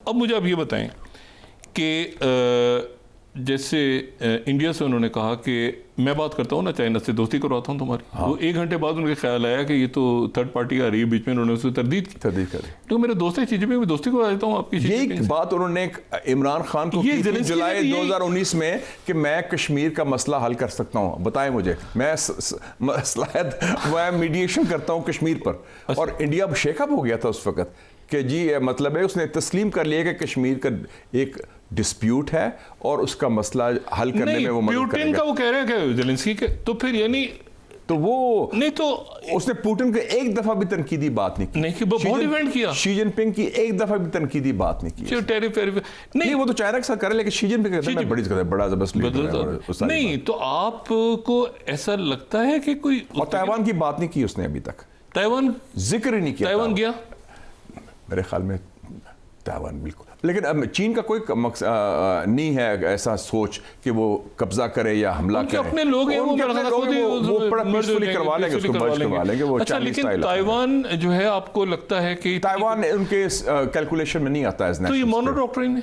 अब मुझे आप ये बताएं कि जैसे इंडिया से उन्होंने कहा कि मैं बात करता हूँ ना चाइना से, दोस्ती करवाता हूँ तुम्हारी। हाँ। वो 1 घंटे बाद उनके ख्याल आया कि ये तो थर्ड पार्टी आ रही है बीच में, उन्होंने उससे तरदीद करी। तो मेरे दोस्त है शी जिनपिंग, मैं दोस्ती करवा देता हूँ आपकी। यही बात उन्होंने इमरान खान को की थी जुलाई 2019 में कि मैं कश्मीर का मसला हल कर सकता हूँ, बताएं मुझे, मैं मीडिएशन करता हूँ कश्मीर पर। और इंडिया शेकअप हो गया था उस वक्त कि जी मतलब है, उसने तस्लीम कर लिया कि कश्मीर का एक डिस्प्यूट है और उसका मसला हल करने में वो मदद करेगा। का वो कह रहे हैं कि ज़ेलेंस्की के, तो फिर यानी तो वो नहीं, तो उसने पुतिन को एक दफा भी तनकीदी बात नहीं की। नहीं, बहुत डिफेंड किया। शी जिनपिंग की एक दफा भी तनकीदी बात नहीं की। नहीं, वो तो चाइना के साथ करे, लेकिन शी जिनपिंग कहते हैं बड़ा जबरदस्त। नहीं, तो आपको ऐसा लगता है कि कोई, और ताइवान की बात नहीं की उसने अभी तक, ताइवान जिक्र ही नहीं किया। ताइवान गया मेरे ख्याल में ताइवान बिल्कुल, लेकिन चीन का कोई नहीं है ऐसा सोच कि वो कब्जा करे या हमला करे। अपने लोग हैं, वो पीसफुली करवा लेंगे, उसको मर्ज करवा लेंगे वो। अच्छा, लेकिन ताइवान जो है आपको लगता है कि ताइवान उनके कैलकुलेशन में नहीं आता है। तो ये मोनो डॉक्ट्रिन है,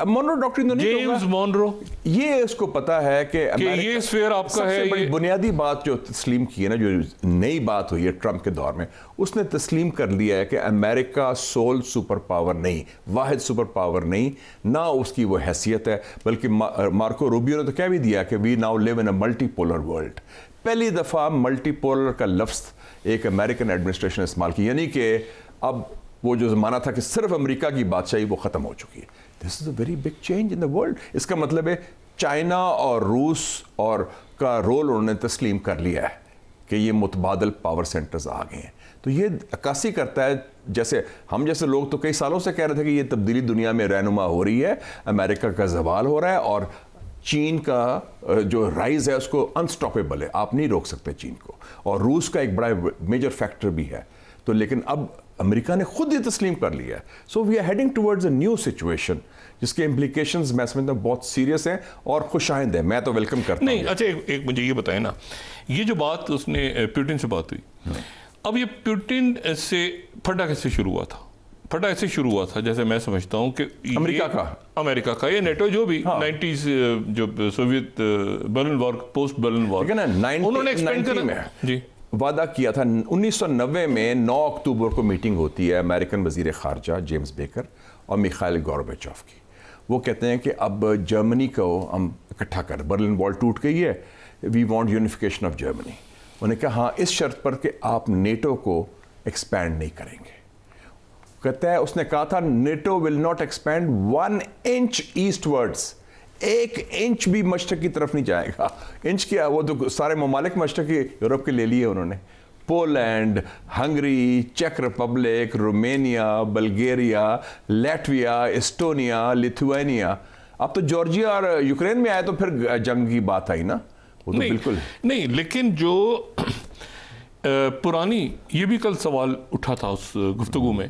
मोनो डॉक्ट्रिन तो नहीं, जेम्स मोनरो, ये उसको पता है कि ये स्फीयर आपका है। बड़ी बुनियादी बात जो तस्लीम की है ना, जो नई बात हुई है ट्रंप के दौर में, उसने तस्लीम कर लिया है कि अमेरिका सोल सुपर पावर नहीं, वाहिद सुपर पावर नहीं, ना उसकी वो हैसियत है। बल्कि मार्को रूबियो ने तो कह भी दिया कि we now live in a multipolar world. पहली दफ़ा मल्टीपोलर का लफ्ज़ एक अमेरिकन एडमिनिस्ट्रेशन ने इस्तेमाल की, यानी कि अब वो जो ज़माना था कि सिर्फ अमेरिका की बादशाही, वो ख़त्म हो चुकी है। This is a very big change in the world. इसका मतलब है चाइना और रूस और का रोल उन्होंने तस्लीम कर लिया है कि ये मुतबादल पावर सेंटर्स आ गए हैं। तो ये अक्कासी करता है, जैसे हम जैसे लोग तो कई सालों से कह रहे थे कि ये तब्दीली दुनिया में रहनुमा हो रही है, अमेरिका का जवाल हो रहा है और चीन का जो राइज है उसको अनस्टॉपेबल है, आप नहीं रोक सकते चीन को। और रूस का एक बड़ा मेजर फैक्टर भी है। तो लेकिन अब अमेरिका ने खुद ये तस्लीम कर लिया है। So we are heading towards a new situation जिसके इम्प्लीकेशंस मैं समझता हूँ बहुत सीरियस हैं और खुशाइंद है। मैं तो वेलकम करता हूँ। नहीं, अच्छा एक मुझे ये बताएं ना, ये जो बात उसने पुतिन से बात हुई, अब ये पुतिन से फटा कैसे शुरू हुआ था? फटा ऐसे शुरू हुआ था जैसे मैं समझता हूँ कि अमेरिका का ये नेटो जो भी 90s जो Soviet Berlin war, post Berlin war, उन्होंने एक्सपेंड करना जी वादा किया था। 1990 में 9 अक्टूबर को मीटिंग होती है अमेरिकन वजीर खारजा जेम्स बेकर और मिखाइल गोर्बाचोव की। वो कहते हैं कि अब जर्मनी को हम इकट्ठा कर, बर्लिन वॉल टूट गई है, we want unification of Germany. उन्होंने कहा हाँ, इस शर्त पर कि आप नेटो को एक्सपैंड नहीं करेंगे। कहता है उसने कहा था NATO will not expand 1 inch eastwards, 1 inch भी मशरक की तरफ नहीं जाएगा। इंच क्या, वो तो सारे ममालिक मशरकी यूरोप के ले लिए उन्होंने, पोलैंड, हंगरी, चेक Republic, Romania, Bulgaria, Latvia, Estonia, Lithuania. अब तो जॉर्जिया और यूक्रेन में आए तो फिर जंग की बात आई ना, वो तो बिल्कुल नहीं। लेकिन जो पुरानी, ये भी कल सवाल उठा था उस गुफ्तगू में,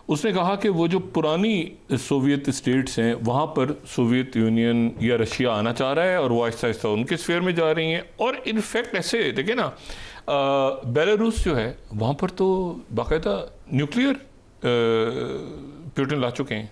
उसने कहा कि वो जो पुरानी सोवियत स्टेट्स हैं वहाँ पर सोवियत यूनियन या रशिया आना चाह रहा है और वो आहिस्ता आहिस्ता उनके स्फीयर में जा रही हैं। और इनफैक्ट ऐसे देखिए ना, बेलारूस जो है वहाँ पर तो बाकायदा न्यूक्लियर पुतिन ला चुके हैं,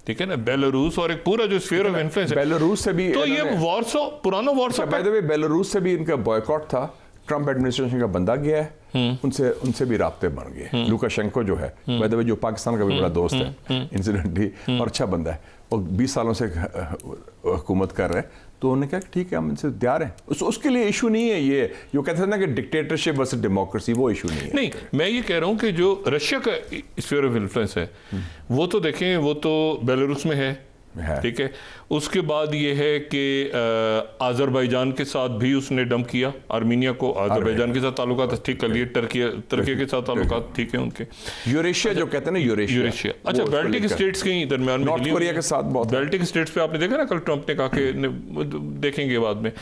ठीक है ना, बेलारूस और एक पूरा जो स्फीयर ऑफ इन्फ्लुएंस है बेलारूस से भी, तो ये वॉर्सो, पुराना Warsaw, by the way Belarus से भी इनका बॉयकॉट था। ट्रंप एडमिनिस्ट्रेशन का बंदा गया है, उनसे भी राब्ते बन गए। लुकाशेंको जो है बाय द वे, जो पाकिस्तान का भी बड़ा दोस्त है इंसिडेंटली और अच्छा बंदा है, वो 20 सालों से हुकूमत कर रहे हैं। तो उन्होंने कहा ठीक है, हम इनसे तैयार हैं। उसके लिए इशू नहीं है ये जो कहते हैं ना कि डिक्टेटरशिप वर्सेस डेमोक्रेसी, वो इशू नहीं है। नहीं, मैं ये कह रहा हूँ कि जो रशिया का स्फीयर ऑफ इन्फ्लुएंस है वो तो देखें, वो तो बेलारूस में है, ठीक है। उसके बाद ये है कि आज़रबाईजान के साथ भी उसने डंप किया, आर्मीनिया को आज़रबाईजान के साथ ताल्लुकात ठीक कर लिए, तुर्की के साथ ताल्लुकात ठीक है उनके। यूरेशिया जो कहते हैं ना, यूरेशिया। अच्छा, बाल्टिक स्टेट्स के दरमियान में, नॉर्थ कोरिया के साथ बहुत, बाल्टिक स्टेट्स पे आपने देखा ना कल ट्रंप ने कहा कि देखेंगे बाद में।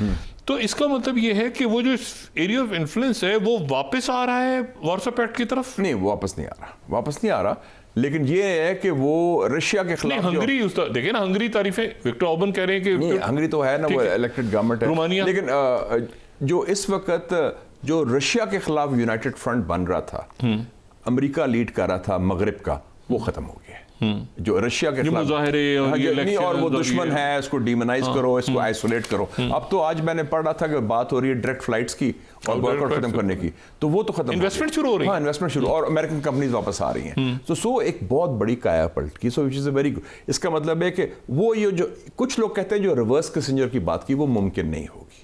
तो इसका मतलब ये है कि वो जो एरिया ऑफ इन्फ्लुएंस है वो वापस आ रहा है वार्सो पैक्ट की तरफ। नहीं, वापस नहीं आ रहा, लेकिन ये है कि वो रशिया के खिलाफ, हंगरी देखिए ना, हंगरी तारीफें, विक्टर ऑर्बन कह रहे हैं कि नहीं, हंगरी तो है ना, वो इलेक्टेड गवर्नमेंट है, रोमानिया। लेकिन जो इस वक्त जो रशिया के खिलाफ यूनाइटेड फ्रंट बन रहा था, अमेरिका लीड कर रहा था मगरिब का, वो खत्म हो गया। जो रशिया के ये खिलाफ मुजाहरे और हाँ, ये नहीं, और वो elections और दुश्मन ये- है, इसको डिमोनाइज करो, इसको आइसोलेट करो। अब तो आज मैंने पढ़ा था कि बात हो रही है डायरेक्ट फ्लाइट्स की और बॉयकॉट खत्म करने की, तो वो तो खत्म हो गया। इन्वेस्टमेंट शुरू हो रही है। हाँ, इन्वेस्टमेंट शुरू, और अमेरिकन कंपनीज वापस आ रही हैं। सो एक बहुत बड़ी काया पलट की, so which is a very good. इसका मतलब है कि वो ये जो कुछ लोग कहते हैं जो रिवर्स किसिंजर की बात की, वो मुमकिन नहीं होगी।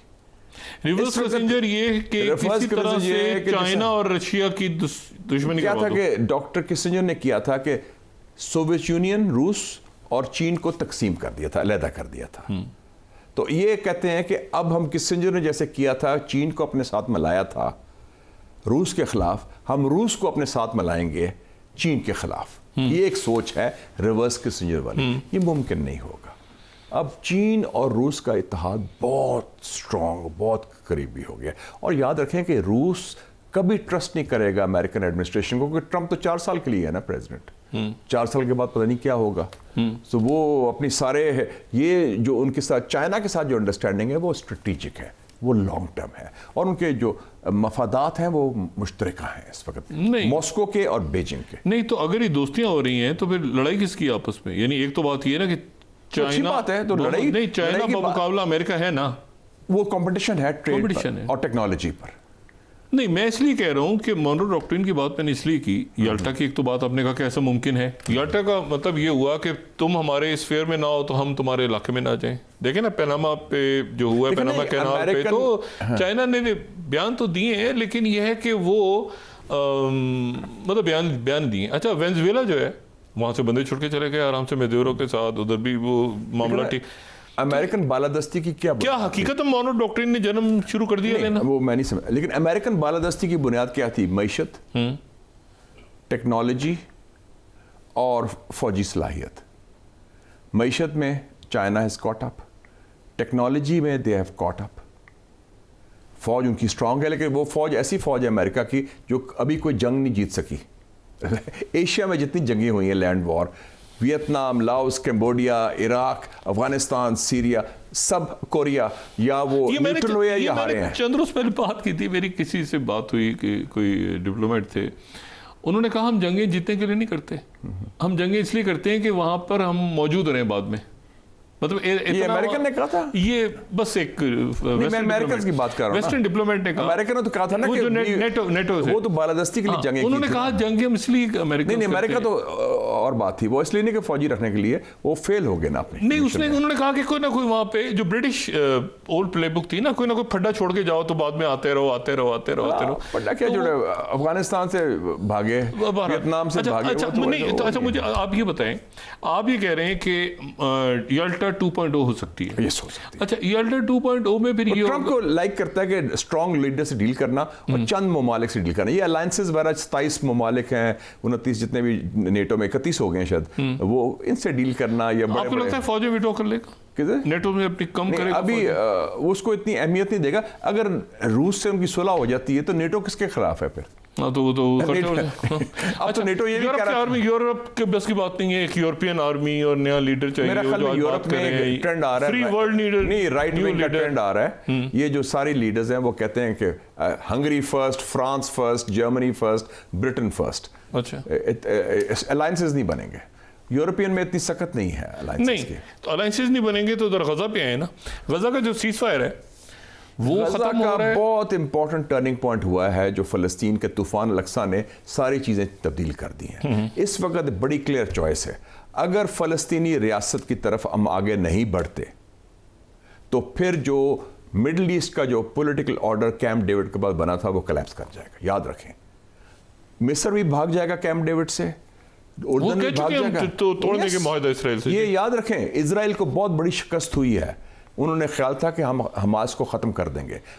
रिवर्स इस वक्त पैसेंजर ये है कि reverse किसी तरह passenger ये है से कि चाइना और रशिया की दुश्मनी क्या करवा था दो। कि डॉक्टर किसिंजर ने किया था कि सोवियत यूनियन, रूस और चीन को तकसीम कर दिया था, अलहदा कर दिया था। तो ये कहते हैं कि अब हम किसिंजर ने जैसे किया था, चीन को अपने साथ मिलाया था रूस के खिलाफ, हम रूस को अपने साथ मिलाएंगे चीन के खिलाफ। ये एक सोच है रिवर्स किसिंजर वाली। ये मुमकिन नहीं होगा। अब चीन और रूस का इत्तेहाद बहुत स्ट्रांग, बहुत करीबी हो गया। और याद रखें कि रूस कभी ट्रस्ट नहीं करेगा अमेरिकन एडमिनिस्ट्रेशन को, क्योंकि ट्रंप तो 4 साल के लिए है ना प्रेसिडेंट। 4 साल के बाद पता नहीं क्या होगा। तो वो अपनी सारे ये जो उनके साथ चाइना के साथ जो अंडरस्टैंडिंग है वो स्ट्रेटेजिक है, वो लॉन्ग टर्म है, और उनके जो मफादात हैं वो मुश्तरका हैं इस वक्त, नहीं। मॉस्को के और बीजिंग के। नहीं तो अगर ये दोस्तियां हो रही हैं तो फिर लड़ाई किसकी आपस में? यानी एक तो बात ये है ना कि अच्छी चाइना बात है, तो लड़ाई नहीं, चाइना लड़ाई की का बात- मुकाबला अमेरिका है ना। वो कंपटीशन है ट्रेड Competition है। और टेक्नोलॉजी पर। नहीं, मैं इसलिए कह रहा हूँ कि मोनरो डॉक्ट्रिन की बात मैंने इसलिए की, याल्टा की एक तो बात आपने कहा कि ऐसा मुमकिन है। याल्टा का मतलब ये हुआ कि तुम हमारे स्फीयर में ना हो तो हम तुम्हारे इलाके में ना जाएं। देखे ना पनामा पे जो हुआ है, लेकिन पनामा नहीं, कैनाल पे, अमेरिकन- तो चाइना ने बयान तो दिए हैं, लेकिन यह है कि वो मतलब बयान दिए। अच्छा, वेनेजुएला जो है वहां से बंदे छुड़ के चले गए आराम से मेदुरो के साथ, उधर भी वो मामला ठीक। अमेरिकन बालादस्ती की क्या क्या हकीकत में मोनरो डॉक्ट्रिन ने जन्म शुरू कर दिया नहीं, लेना? वो मैं नहीं समझ, लेकिन अमेरिकन बालादस्ती की बुनियाद क्या थी? मईशत, टेक्नोलॉजी और फौजी सलाहियत। मईशत में China has caught up, technology में दे हैव कॉट अप। फौज उनकी स्ट्रांग है, लेकिन वो फौज ऐसी फौज है अमेरिका की जो अभी कोई जंग नहीं जीत सकी। एशिया में जितनी जंगें हुई हैं, land war, Vietnam, Laos, Cambodia, Iraq, Afghanistan, Syria, सब, कोरिया, या वो न्यूट्रल हुए या हारे हैं। चंद रोज पहले बात की थी, मेरी किसी से बात हुई कि कोई डिप्लोमेट थे, उन्होंने कहा हम जंगें जीतने के लिए नहीं करते, हम जंगें इसलिए करते हैं कि वहां पर हम मौजूद रहें बाद में। मतलब ये अमेरिकन ने कहा था? ये बस एक मैं अमेरिकन की बात कर रहा हूं। वेस्टर्न डिप्लोमेट ने कहा, अमेरिकन ने तो कहा था ना वो कि जो नेटो से, वो तो बालादस्ती के लिए जंगें की उन्होंने थी। कहा जंगें हम इसलिए अमेरिका नहीं, अमेरिका तो और बात थी, वो इसलिए नहीं कि फौजी रखने के लिए, वो फेल हो गए ना अपने नहीं, उसने उन्होंने कहा कि कोई ना कोई वहां पे जो ब्रिटिश ओल्ड प्लेबुक थी ना, कोई ना कोई फड्डा छोड़ के जाओ तो बाद में आते रहो आते रहो आते रहो आते रहो। पता क्या जुड़े, अफगानिस्तान से भागे, वियतनाम से भागे। अच्छा, मुझे आप ये बताएं, आप ये कह रहे हैं कि याल्टा 2.0 हो सकती है। यस, हो सकती है। अच्छा, याल्टा 2.0 में फिर ये ट्रंप को लाइक करता है कि स्ट्रॉन्ग लीडर से डील करना और चंद ममालिक से डील करना। ये अलायंसेस वगैरह 27 ममालिक हैं, 29 जितने भी नेटो में, 31 हो गए हैं शायद, वो इनसे डील करना या बड़े आपको लगता है फौज में विड्रॉ कर लेगा? किसे? नेटो में अपनी कम करेगा? अभी उसको इतनी अहमियत नहीं देगा। अगर रूस से उनकी सुलह हो जाती है तो नेटो किसके खिलाफ है फिर? हाँ, तो वो तो अब तो नेटो ये भी कह रहा है, आर्मी यूरोप के बस की बात नहीं है, एक यूरोपियन आर्मी और नया लीडर चाहिए। मेरा ख्याल में यूरोप में एक ट्रेंड आ रहा है, फ्री वर्ल्ड लीडर, नहीं, राइट विंग का ट्रेंड आ रहा है। ये जो सारी लीडर्स हैं वो कहते हैं कि Hungary first, France first, Germany first, Britain first. अच्छा, अलायंसेस नहीं बनेंगे। यूरोपियन में इतनी सख्त नहीं है अलायंसेस की। तो अलायंसेस नहीं बनेंगे तो उधर गजा पे आए ना। गजा का जो सीज फायर है वो खत्म हो रहा है। बहुत इंपॉर्टेंट टर्निंग पॉइंट हुआ है, जो फलस्तीन के तूफान अल-अक्सा ने सारी चीज़ें तब्दील कर दी हैं। इस वक्त बड़ी क्लियर चॉइस है, अगर फ़लस्तीनी रियासत की तरफ हम आगे नहीं बढ़ते तो फिर जो मिडल ईस्ट का जो पॉलिटिकल ऑर्डर कैंप डेविड के बाद बना था वो कोलैप्स कर जाएगा। याद रखें, मिस्र भी भाग जाएगा कैंप डेविड से, उर्दन भी भाग जाएगा, तो तोड़ने के मुआहदा इसराइल से। ये याद रखें, इजराइल को बहुत बड़ी शिकस्त हुई है। उन्होंने ख्याल था कि हम हमास को ख़त्म कर देंगे,